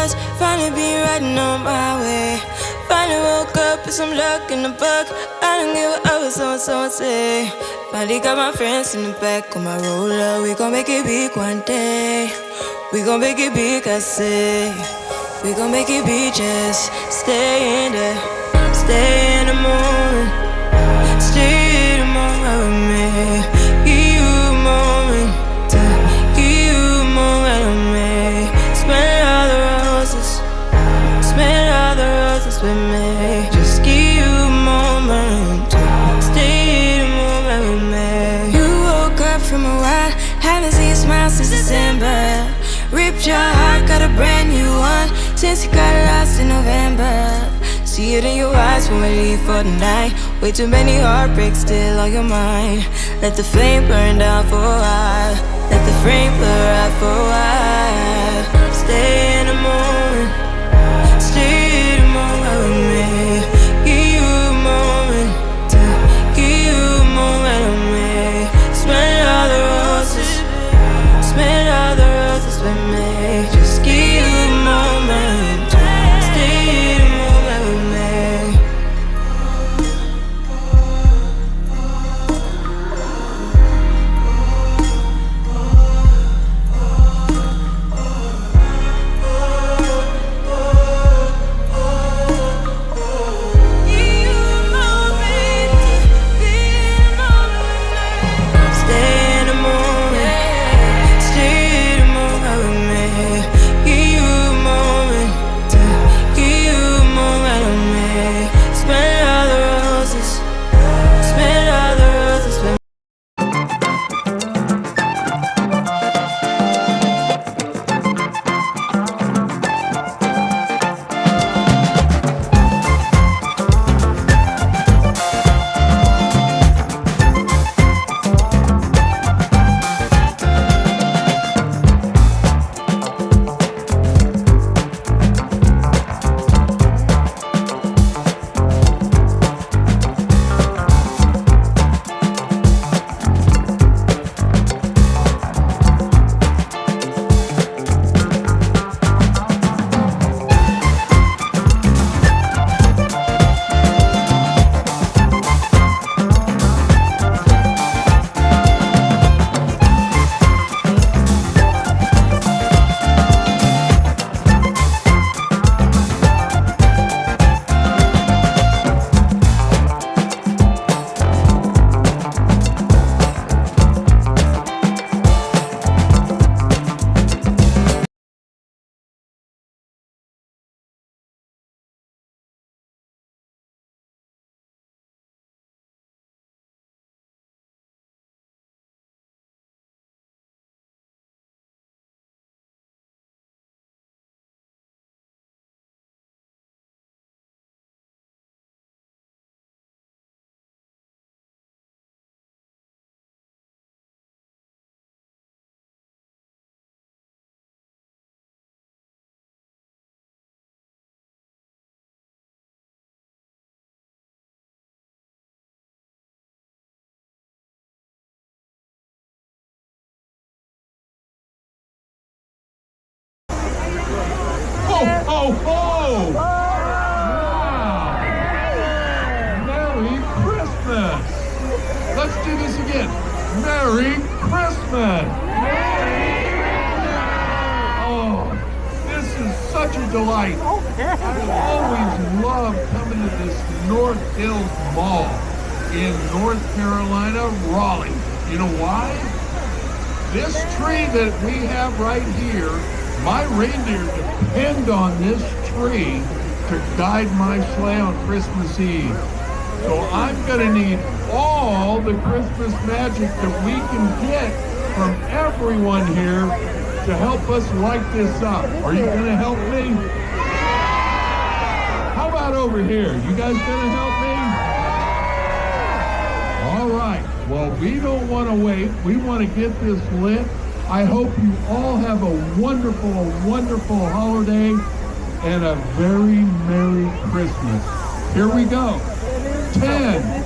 must finally be riding on my way. Finally woke up with some luck in the book. I don't give a what someone say. Finally got my friends in the back on my roller. We gon' make it big one day. We gon' make it big, I say. We gon' make it big, just stay in there. Stay in the moment. Stay in the moment with me. Give you a moment. Give you a moment with me. Smell all the roses. Smell all the roses with me. Just give you a moment. Stay in the moment with me. You woke up from a while. Haven't seen you smile since December. Ripped your heart, got a brand new one since you got lost in November. See it in your eyes when we leave for the night. Way too many heartbreaks still on your mind. Let the flame burn down for a while. Let the flame blur out for a while. Stay in the moment. Stay in the moment with me. Give you a moment. Give you a moment with me. Smell all the roses. Smell all the roses with me. Just give you a moment. Stay in the moment with me. Ho, ho! Wow! Merry Christmas! Let's do this again. Merry Christmas! Oh, this is such a delight. I always love coming to this North Hills Mall in North Carolina, Raleigh. You know why? This tree that we have right here, my reindeer depend on this tree to guide my sleigh on Christmas Eve. So I'm gonna need all the Christmas magic that we can get from everyone here to help us light this up. Are you gonna help me? How about over here? You guys gonna help me? All right, well, we don't wanna wait. We wanna get this lit. I hope you all have a wonderful holiday and a very Merry Christmas. Here we go. 10,